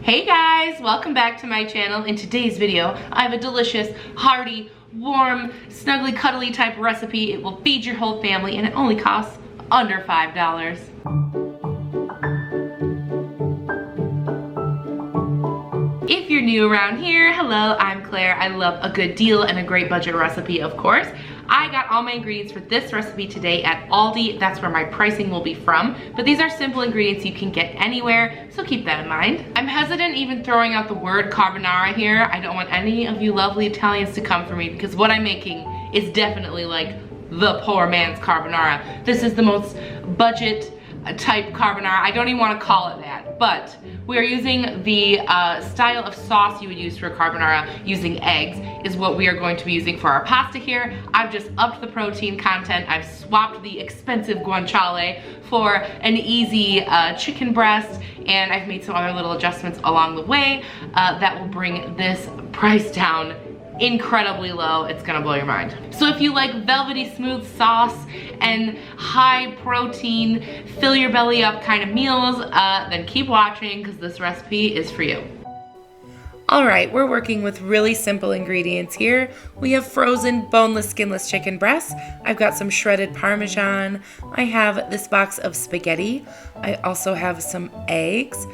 Hey guys, welcome back to my channel. In today's video, I have a delicious, hearty, warm, snuggly, cuddly type recipe. It will feed your whole family and it only costs under $5. If you're new around here, hello, I'm Claire. I love a good deal and a great budget recipe, of course. I got all my ingredients for this recipe today at Aldi. That's where my pricing will be from. But these are simple ingredients you can get anywhere, so keep that in mind. I'm hesitant even throwing out the word carbonara here. I don't want any of you lovely Italians to come for me because what I'm making is definitely like the poor man's carbonara. This is the most budget type carbonara. I don't even want to call it that, but we are using the style of sauce you would use for a carbonara. Using eggs is what we are going to be using for our pasta here. I've just upped the protein content. I've swapped the expensive guanciale for an easy chicken breast, and I've made some other little adjustments along the way that will bring this price down incredibly low. It's gonna blow your mind. So if you like velvety smooth sauce and high protein, fill your belly up kind of meals, then keep watching because this recipe is for you. All right, we're working with really simple ingredients here. We have frozen boneless, skinless chicken breasts. I've got some shredded Parmesan. I have this box of spaghetti. I also have some eggs.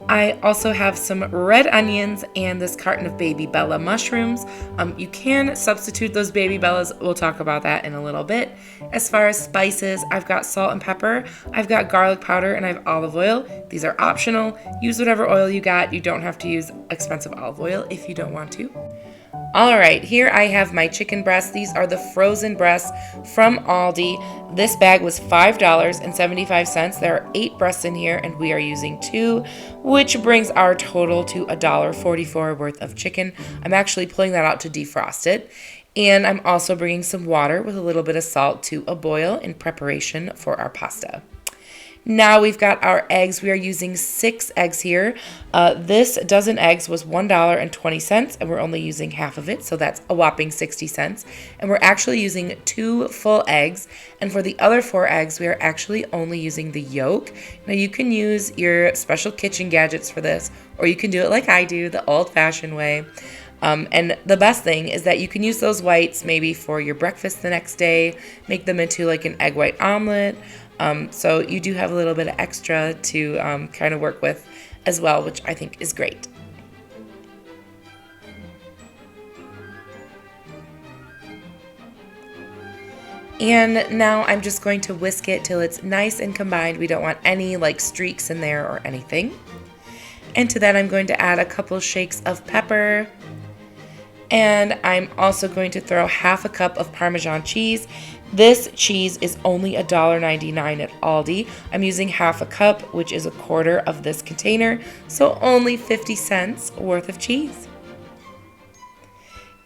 I also have some red onions and this carton of baby bella mushrooms. You can substitute those baby bellas. We'll talk about that in a little bit. As far as spices, I've got salt and pepper, I've got garlic powder, and I have olive oil. These are optional. Use whatever oil you got. You don't have to use expensive olive oil if you don't want to. All right, here I have my chicken breasts. These are the frozen breasts from Aldi. This bag was $5.75. There are 8 breasts in here, and we are using 2, which brings our total to $1.44 worth of chicken. I'm actually pulling that out to defrost it. And I'm also bringing some water with a little bit of salt to a boil in preparation for our pasta. Now we've got our eggs. We are using 6 eggs here. This dozen eggs was $1.20, and we're only using half of it, so that's a whopping 60 cents. And we're actually using 2 full eggs, and for the other 4 eggs, we are actually only using the yolk. Now you can use your special kitchen gadgets for this, or you can do it like I do, the old-fashioned way. And the best thing is that you can use those whites maybe for your breakfast the next day, make them into like an egg white omelet. So you do have a little bit of extra to kind of work with as well, which I think is great. And now I'm just going to whisk it till it's nice and combined. We don't want any like streaks in there or anything. And to that I'm going to add a couple shakes of pepper. And I'm also going to throw half a cup of Parmesan cheese. This cheese is only $1.99 at Aldi. I'm using half a cup, which is a quarter of this container, so only 50 cents worth of cheese.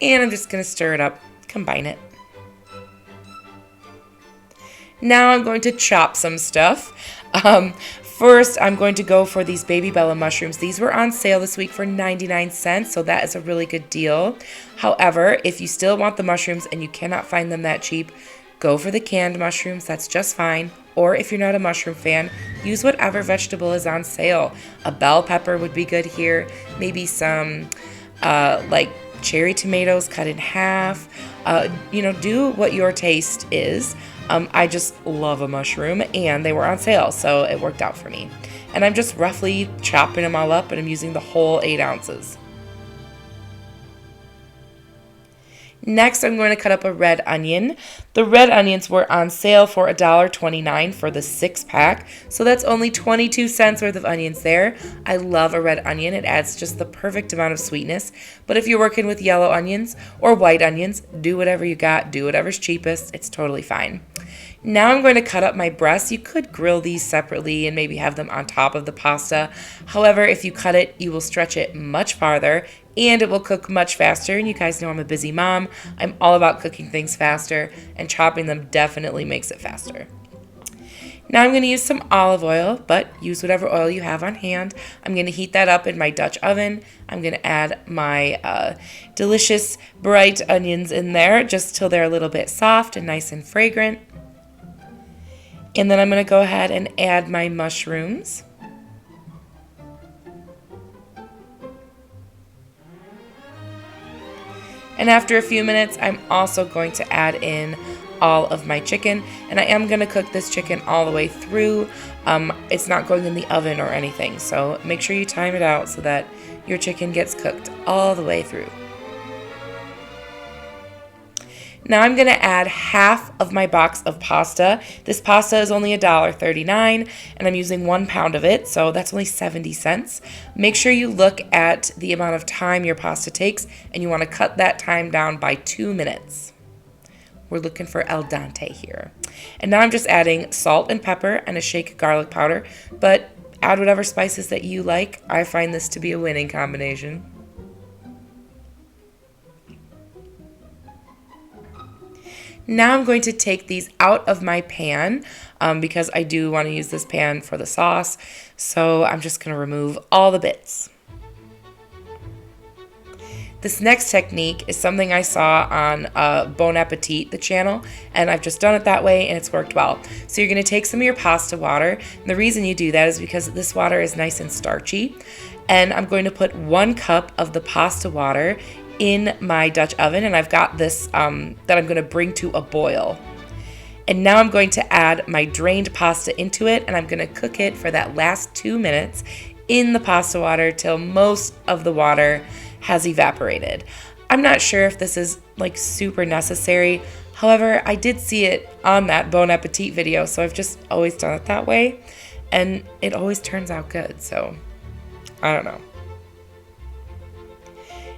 And I'm just going to stir it up, combine it. Now I'm going to chop some stuff. First, I'm going to go for these baby bella mushrooms. These were on sale this week for 99 cents, so that is a really good deal. However, if you still want the mushrooms and you cannot find them that cheap, go for the canned mushrooms. That's just fine. Or if you're not a mushroom fan, use whatever vegetable is on sale. A bell pepper would be good here. Maybe some like cherry tomatoes cut in half. Do what your taste is. I just love a mushroom, and they were on sale, so it worked out for me. And I'm just roughly chopping them all up, and I'm using the whole 8 ounces. Next, I'm going to cut up a red onion. The red onions were on sale for $1.29 for the 6-pack, so that's only 22 cents worth of onions there. I love a red onion. It adds just the perfect amount of sweetness. But if you're working with yellow onions or white onions, do whatever you got. Do whatever's cheapest. It's totally fine. Now I'm going to cut up my breasts. You could grill these separately and maybe have them on top of the pasta. However, if you cut it, you will stretch it much farther and it will cook much faster. And you guys know I'm a busy mom. I'm all about cooking things faster, and chopping them definitely makes it faster. Now I'm going to use some olive oil, but use whatever oil you have on hand. I'm going to heat that up in my Dutch oven. I'm going to add my delicious bright onions in there just till they're a little bit soft and nice and fragrant. And then I'm going to go ahead and add my mushrooms. And after a few minutes, I'm also going to add in all of my chicken, and I am going to cook this chicken all the way through. It's not going in the oven or anything, so make sure you time it out so that your chicken gets cooked all the way through. Now I'm going to add half of my box of pasta. This pasta is only $1.39 and I'm using 1 pound of it, so that's only 70 cents. Make sure you look at the amount of time your pasta takes and you want to cut that time down by 2 minutes. We're looking for al dente here. And now I'm just adding salt and pepper and a shake of garlic powder, but add whatever spices that you like. I find this to be a winning combination. Now I'm going to take these out of my pan because I do want to use this pan for the sauce. So I'm just going to remove all the bits. This next technique is something I saw on Bon Appetit, the channel, and I've just done it that way and it's worked well. So you're going to take some of your pasta water, and the reason you do that is because this water is nice and starchy, and I'm going to put 1 cup of the pasta water in my Dutch oven, and I've got this that I'm going to bring to a boil. And now I'm going to add my drained pasta into it, and I'm going to cook it for that last 2 minutes in the pasta water till most of the water has evaporated. I'm not sure if this is like super necessary. However, I did see it on that Bon Appetit video, so I've just always done it that way, and it always turns out good, so I don't know.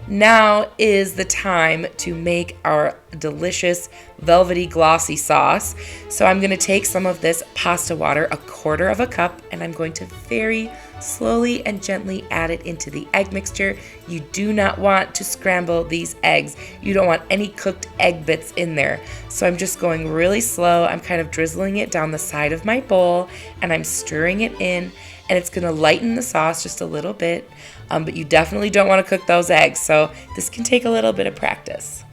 Now is the time to make our delicious velvety glossy sauce. So I'm going to take some of this pasta water, 1/4 cup, and I'm going to very slowly and gently add it into the egg mixture. You do not want to scramble these eggs. You don't want any cooked egg bits in there. So I'm just going really slow. I'm kind of drizzling it down the side of my bowl and I'm stirring it in, and it's going to lighten the sauce just a little bit. But you definitely don't want to cook those eggs, so this can take a little bit of practice.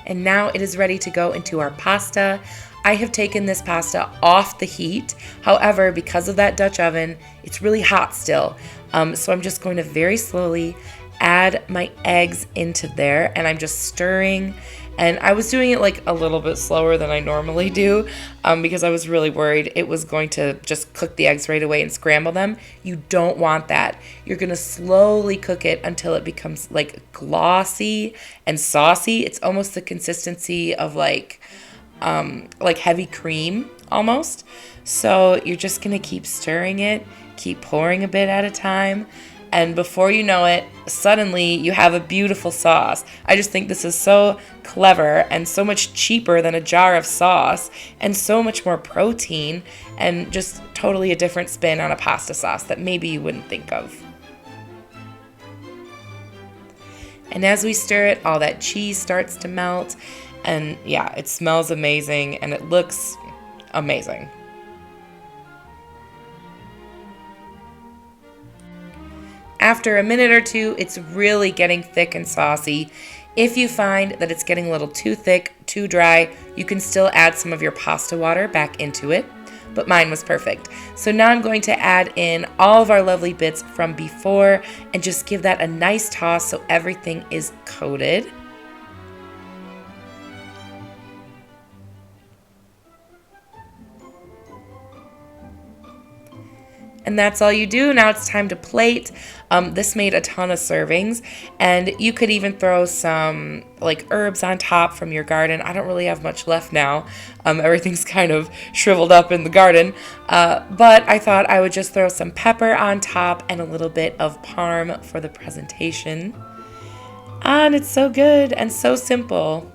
And now it is ready to go into our pasta. I have taken this pasta off the heat. However, because of that Dutch oven, it's really hot still. So I'm just going to very slowly add my eggs into there, and I'm just stirring. And I was doing it like a little bit slower than I normally do because I was really worried it was going to just cook the eggs right away and scramble them. You don't want that. You're going to slowly cook it until it becomes like glossy and saucy. It's almost the consistency of like heavy cream almost. So you're just going to keep stirring it, keep pouring a bit at a time. And before you know it, suddenly you have a beautiful sauce. I just think this is so clever and so much cheaper than a jar of sauce and so much more protein and just totally a different spin on a pasta sauce that maybe you wouldn't think of. And as we stir it, all that cheese starts to melt, and yeah, it smells amazing and it looks amazing. After a minute or two, it's really getting thick and saucy. If you find that it's getting a little too thick, too dry, you can still add some of your pasta water back into it, but mine was perfect. So now I'm going to add in all of our lovely bits from before and just give that a nice toss so everything is coated. And that's all you do. Now it's time to plate. This made a ton of servings, and you could even throw some like herbs on top from your garden. I don't really have much left now. Everything's kind of shriveled up in the garden, but I thought I would just throw some pepper on top and a little bit of parm for the presentation. And it's so good and so simple.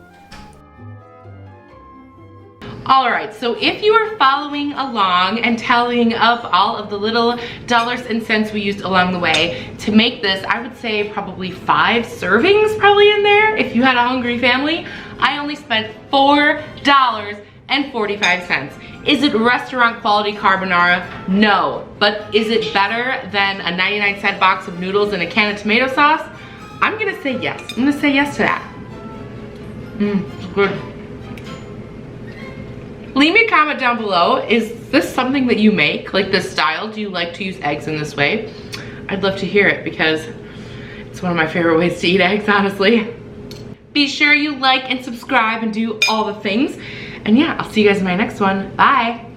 All right, so if you are following along and tallying up all of the little dollars and cents we used along the way to make this, I would say probably 5 servings probably in there if you had a hungry family. I only spent $4.45. Is it restaurant quality carbonara? No, but is it better than a 99-cent box of noodles and a can of tomato sauce? I'm gonna say yes. I'm gonna say yes to that. It's good. Leave me a comment down below. Is this something that you make? Like this style? Do you like to use eggs in this way? I'd love to hear it because it's one of my favorite ways to eat eggs, honestly. Be sure you like and subscribe and do all the things. And yeah, I'll see you guys in my next one. Bye.